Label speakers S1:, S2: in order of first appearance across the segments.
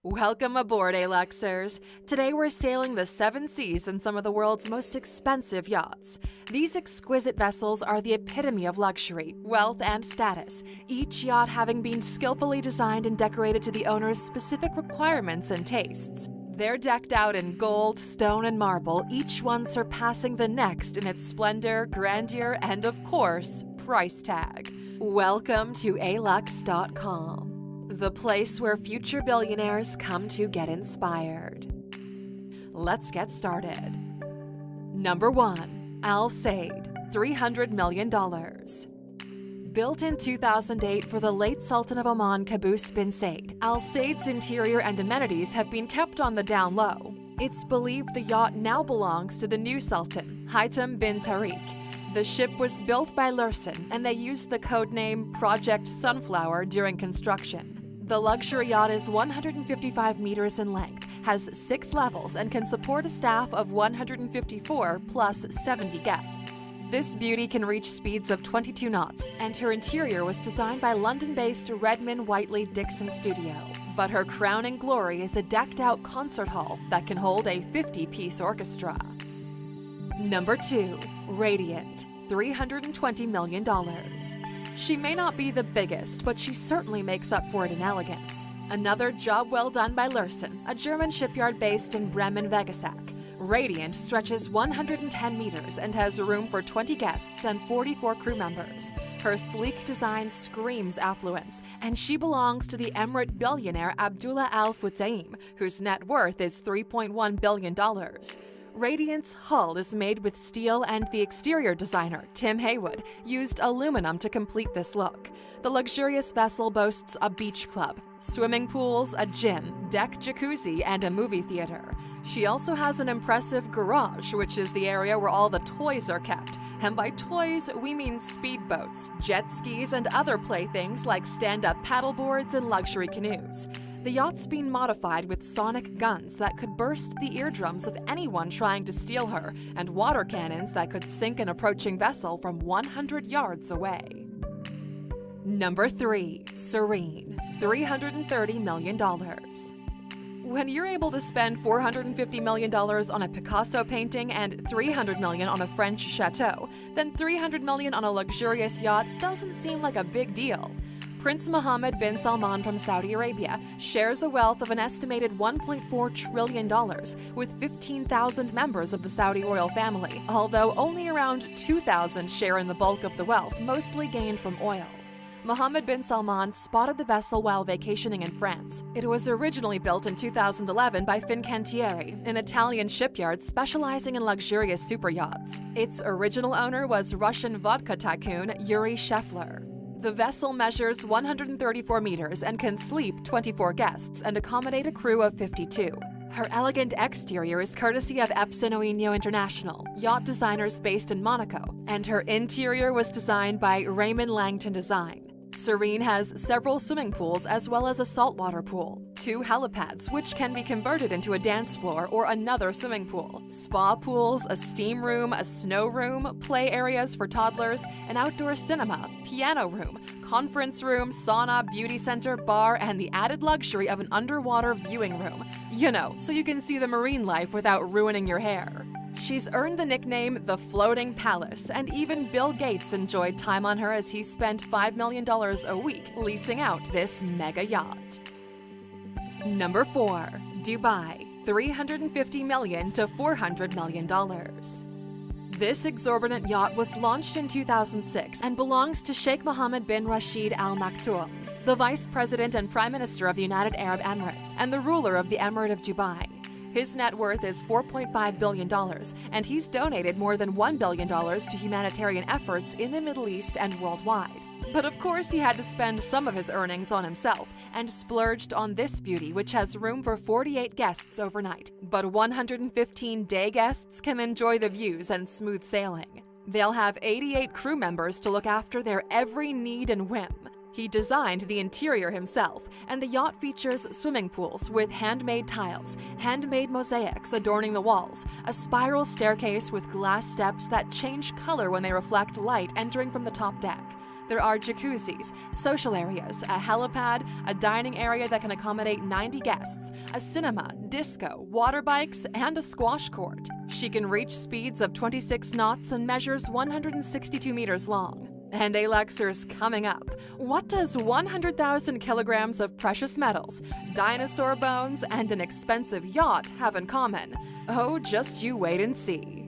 S1: Welcome aboard, Aluxers. Today we're sailing the seven seas in some of the world's most expensive yachts. These exquisite vessels are the epitome of luxury, wealth, and status, each yacht having been skillfully designed and decorated to the owner's specific requirements and tastes. They're decked out in gold, stone, and marble, each one surpassing the next in its splendor, grandeur, and of course, price tag. Welcome to alux.com. The place where future billionaires come to get inspired. Let's get started. Number 1. Al Said, $300 million. Built in 2008 for the late Sultan of Oman Qaboos bin Said, Al Said's interior and amenities have been kept on the down low. It's believed the yacht now belongs to the new Sultan, Haitham bin Tariq. The ship was built by Lursen, and they used the codename Project Sunflower during construction. The luxury yacht is 155 meters in length, has 6 levels, and can support a staff of 154 plus 70 guests. This beauty can reach speeds of 22 knots, and her interior was designed by London-based Redman Whiteley Dixon Studio. But her crowning glory is a decked-out concert hall that can hold a 50-piece orchestra. Number 2. Radiant, $320 million. She may not be the biggest, but she certainly makes up for it in elegance. Another job well done by Lursen, a German shipyard based in Bremen-Wegesack. Radiant stretches 110 meters and has room for 20 guests and 44 crew members. Her sleek design screams affluence, and she belongs to the Emirate billionaire Abdullah Al Futtaim, whose net worth is $3.1 billion. Radiant's hull is made with steel, and the exterior designer, Tim Haywood, used aluminum to complete this look. The luxurious vessel boasts a beach club, swimming pools, a gym, deck jacuzzi, and a movie theater. She also has an impressive garage, which is the area where all the toys are kept. And by toys, we mean speedboats, jet skis, and other playthings like stand-up paddleboards and luxury canoes. The yacht's been modified with sonic guns that could burst the eardrums of anyone trying to steal her, and water cannons that could sink an approaching vessel from 100 yards away. Number 3. Serene, $330 million. When you're able to spend $450 million on a Picasso painting and $300 million on a French chateau, then $300 million on a luxurious yacht doesn't seem like a big deal. Prince Mohammed bin Salman from Saudi Arabia shares a wealth of an estimated $1.4 trillion with 15,000 members of the Saudi royal family, although only around 2,000 share in the bulk of the wealth, mostly gained from oil. Mohammed bin Salman spotted the vessel while vacationing in France. It was originally built in 2011 by Fincantieri, an Italian shipyard specializing in luxurious superyachts. Its original owner was Russian vodka tycoon Yuri Shefler. The vessel measures 134 meters and can sleep 24 guests and accommodate a crew of 52. Her elegant exterior is courtesy of Epson Oinio International, yacht designers based in Monaco, and her interior was designed by Raymond Langton Design. Serene has several swimming pools as well as a saltwater pool, 2 helipads which can be converted into a dance floor or another swimming pool, spa pools, a steam room, a snow room, play areas for toddlers, an outdoor cinema, piano room, conference room, sauna, beauty center, bar, and the added luxury of an underwater viewing room. You know, so you can see the marine life without ruining your hair. She's earned the nickname the Floating Palace, and even Bill Gates enjoyed time on her as he spent $5 million a week leasing out this mega yacht. Number 4. Dubai, $350 million to $400 million. This exorbitant yacht was launched in 2006 and belongs to Sheikh Mohammed bin Rashid Al Maktoum, the Vice President and Prime Minister of the United Arab Emirates and the ruler of the Emirate of Dubai. His net worth is $4.5 billion, and he's donated more than $1 billion to humanitarian efforts in the Middle East and worldwide. But of course, he had to spend some of his earnings on himself and splurged on this beauty, which has room for 48 guests overnight. But 115 day guests can enjoy the views and smooth sailing. They'll have 88 crew members to look after their every need and whim. He designed the interior himself, and the yacht features swimming pools with handmade tiles, handmade mosaics adorning the walls, a spiral staircase with glass steps that change color when they reflect light entering from the top deck. There are jacuzzis, social areas, a helipad, a dining area that can accommodate 90 guests, a cinema, disco, water bikes, and a squash court. She can reach speeds of 26 knots and measures 162 meters long. And a Luxor's coming up. What does 100,000 kilograms of precious metals, dinosaur bones, and an expensive yacht have in common? Oh, just you wait and see.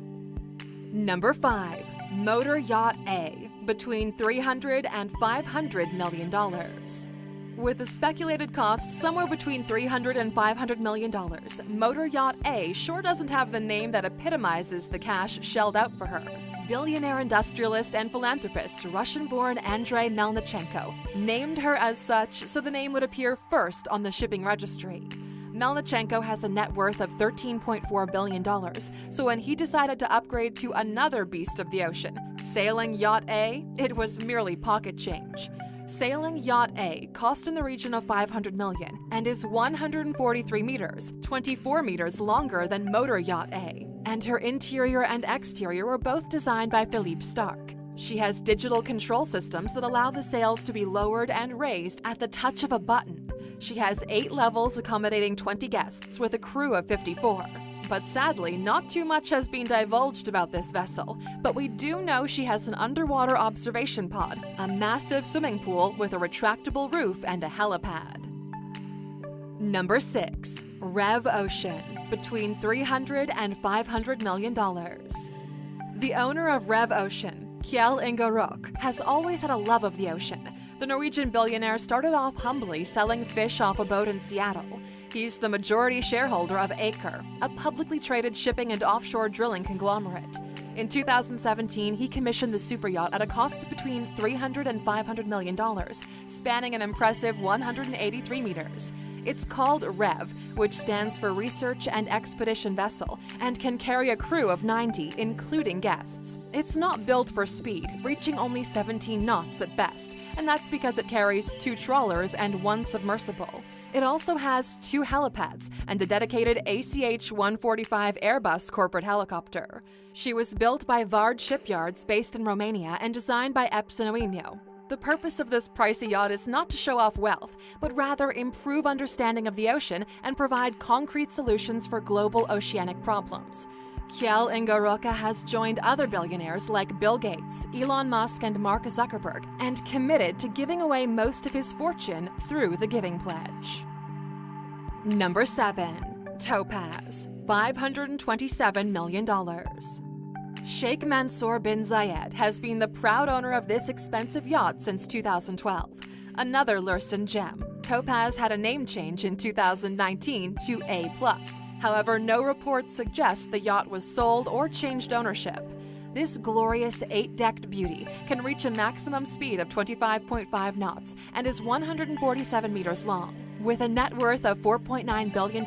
S1: Number 5. Motor Yacht A, between $300 and $500 million. With a speculated cost somewhere between $300 and $500 million, Motor Yacht A sure doesn't have the name that epitomizes the cash shelled out for her. Billionaire industrialist and philanthropist, Russian-born Andrei Melnichenko, named her as such so the name would appear first on the shipping registry. Melnichenko has a net worth of $13.4 billion, so when he decided to upgrade to another beast of the ocean, Sailing Yacht A, it was merely pocket change. Sailing Yacht A cost in the region of $500 million and is 143 meters, 24 meters longer than Motor Yacht A, and her interior and exterior were both designed by Philippe Starck. She has digital control systems that allow the sails to be lowered and raised at the touch of a button. She has 8 levels accommodating 20 guests with a crew of 54. But sadly, not too much has been divulged about this vessel, but we do know she has an underwater observation pod, a massive swimming pool with a retractable roof and a helipad. Number 6. Rev Ocean, between $300 and $500 million. The owner of Rev Ocean, Kjell Inge Rock, has always had a love of the ocean. The Norwegian billionaire started off humbly selling fish off a boat in Seattle. He's the majority shareholder of Aker, a publicly traded shipping and offshore drilling conglomerate. In 2017, he commissioned the superyacht at a cost between $300 and $500 million, spanning an impressive 183 meters. It's called REV, which stands for Research and Expedition Vessel, and can carry a crew of 90, including guests. It's not built for speed, reaching only 17 knots at best, and that's because it carries 2 trawlers and 1 submersible. It also has 2 helipads and a dedicated ACH-145 Airbus corporate helicopter. She was built by Vard Shipyards based in Romania and designed by Epson Oinio. The purpose of this pricey yacht is not to show off wealth, but rather improve understanding of the ocean and provide concrete solutions for global oceanic problems. Kjell Inge Rock has joined other billionaires like Bill Gates, Elon Musk, and Mark Zuckerberg, and committed to giving away most of his fortune through the Giving Pledge. Number 7. Topaz, $527 million. Sheikh Mansour bin Zayed has been the proud owner of this expensive yacht since 2012. Another Lursen gem, Topaz had a name change in 2019 to A+. However, no reports suggest the yacht was sold or changed ownership. This glorious 8-decked beauty can reach a maximum speed of 25.5 knots and is 147 meters long. With a net worth of $4.9 billion,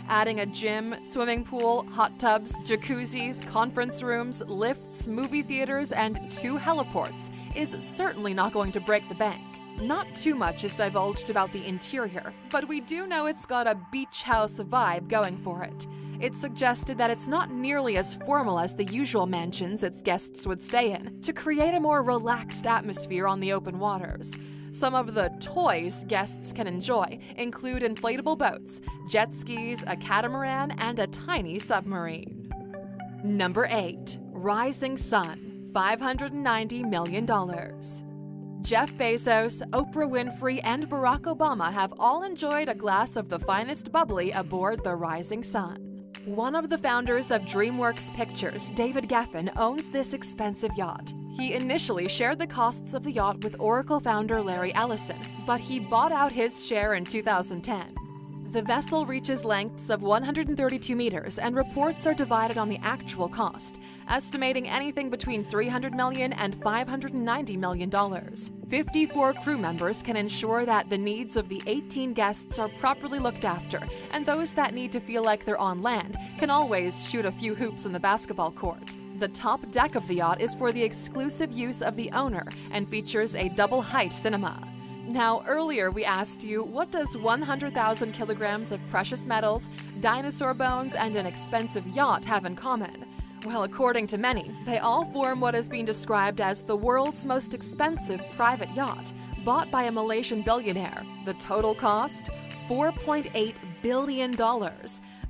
S1: adding a gym, swimming pool, hot tubs, jacuzzis, conference rooms, lifts, movie theaters, and 2 heliports is certainly not going to break the bank. Not too much is divulged about the interior, but we do know it's got a beach house vibe going for it. It's suggested that it's not nearly as formal as the usual mansions its guests would stay in, to create a more relaxed atmosphere on the open waters. Some of the toys guests can enjoy include inflatable boats, jet skis, a catamaran, and a tiny submarine. Number 8. Rising Sun, $590 million. Jeff Bezos, Oprah Winfrey, and Barack Obama have all enjoyed a glass of the finest bubbly aboard the Rising Sun. One of the founders of DreamWorks Pictures, David Geffen, owns this expensive yacht. He initially shared the costs of the yacht with Oracle founder Larry Ellison, but he bought out his share in 2010. The vessel reaches lengths of 132 meters, and reports are divided on the actual cost, estimating anything between $300 million and $590 million. 54 crew members can ensure that the needs of the 18 guests are properly looked after, and those that need to feel like they're on land can always shoot a few hoops in the basketball court. The top deck of the yacht is for the exclusive use of the owner and features a double-height cinema. Now, earlier we asked you, what does 100,000 kilograms of precious metals, dinosaur bones, and an expensive yacht have in common? Well, according to many, they all form what is being described as the world's most expensive private yacht, bought by a Malaysian billionaire. The total cost? $4.8 billion.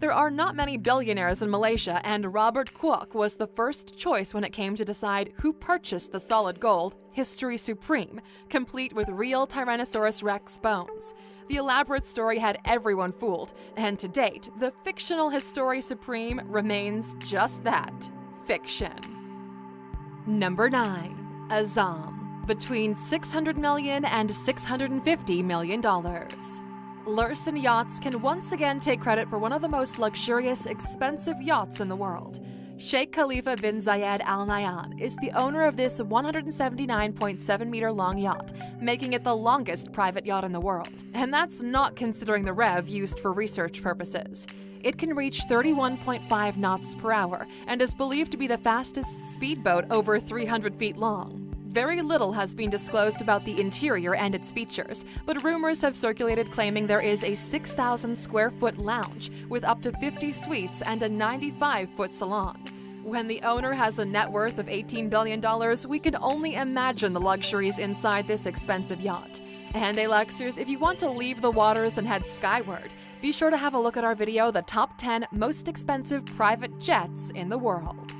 S1: There are not many billionaires in Malaysia, and Robert Kwok was the first choice when it came to decide who purchased the solid gold History Supreme, complete with real Tyrannosaurus Rex bones. The elaborate story had everyone fooled, and to date, the fictional History Supreme remains just that, fiction. Number 9. Azam, between $600 million and $650 million. Larson Yachts can once again take credit for one of the most luxurious, expensive yachts in the world. Sheikh Khalifa bin Zayed Al Nahyan is the owner of this 179.7-meter long yacht, making it the longest private yacht in the world. And that's not considering the rev used for research purposes. It can reach 31.5 knots per hour and is believed to be the fastest speedboat over 300 feet long. Very little has been disclosed about the interior and its features, but rumors have circulated claiming there is a 6,000 square foot lounge with up to 50 suites and a 95-foot salon. When the owner has a net worth of $18 billion, we can only imagine the luxuries inside this expensive yacht. And Luxers, if you want to leave the waters and head skyward, be sure to have a look at our video, The Top 10 Most Expensive Private Jets in the World.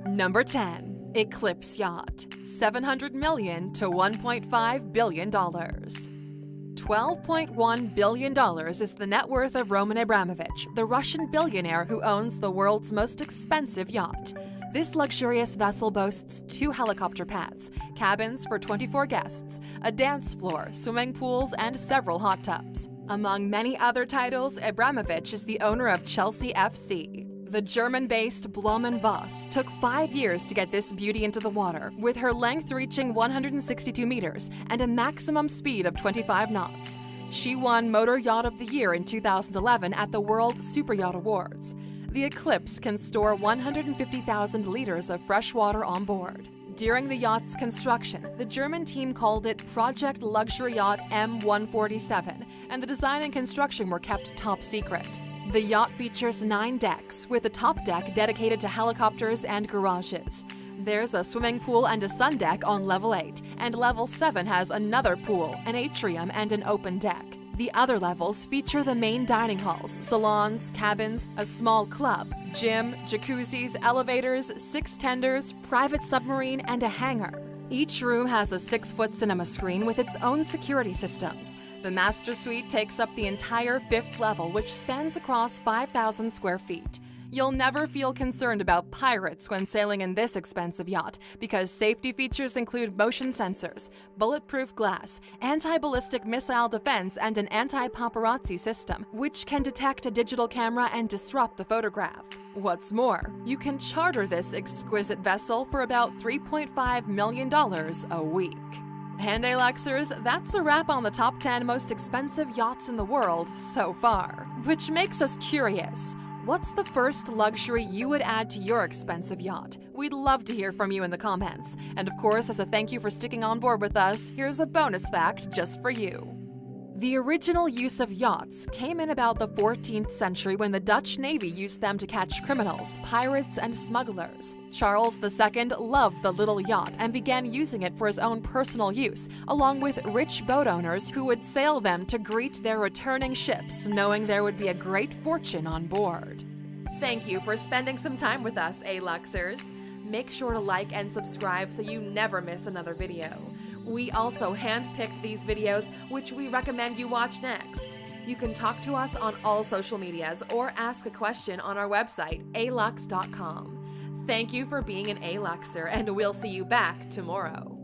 S1: Number 10. Eclipse Yacht, $700 million to $1.5 billion. $12.1 billion is the net worth of Roman Abramovich, the Russian billionaire who owns the world's most expensive yacht. This luxurious vessel boasts 2 helicopter pads, cabins for 24 guests, a dance floor, swimming pools, and several hot tubs. Among many other titles, Abramovich is the owner of Chelsea FC. The German-based Blohm & Voss took 5 years to get this beauty into the water, with her length reaching 162 meters and a maximum speed of 25 knots. She won Motor Yacht of the Year in 2011 at the World Super Yacht Awards. The Eclipse can store 150,000 liters of fresh water on board. During the yacht's construction, the German team called it Project Luxury Yacht M147, and the design and construction were kept top secret. The yacht features 9 decks, with the top deck dedicated to helicopters and garages. There's a swimming pool and a sun deck on level 8, and level 7 has another pool, an atrium, and an open deck. The other levels feature the main dining halls, salons, cabins, a small club, gym, jacuzzis, elevators, 6 tenders, private submarine, and a hangar. Each room has a 6-foot cinema screen with its own security systems. The master suite takes up the entire 5th level, which spans across 5,000 square feet. You'll never feel concerned about pirates when sailing in this expensive yacht, because safety features include motion sensors, bulletproof glass, anti-ballistic missile defense, and an anti-paparazzi system, which can detect a digital camera and disrupt the photograph. What's more, you can charter this exquisite vessel for about $3.5 million a week. And Luxers, that's a wrap on the top 10 most expensive yachts in the world so far. Which makes us curious. What's the first luxury you would add to your expensive yacht? We'd love to hear from you in the comments. And of course, as a thank you for sticking on board with us, here's a bonus fact just for you. The original use of yachts came in about the 14th century when the Dutch Navy used them to catch criminals, pirates, and smugglers. Charles II loved the little yacht and began using it for his own personal use, along with rich boat owners who would sail them to greet their returning ships, knowing there would be a great fortune on board. Thank you for spending some time with us, Luxers. Make sure to like and subscribe so you never miss another video. We also handpicked these videos, which we recommend you watch next. You can talk to us on all social medias or ask a question on our website, alux.com. Thank you for being an Luxer, and we'll see you back tomorrow.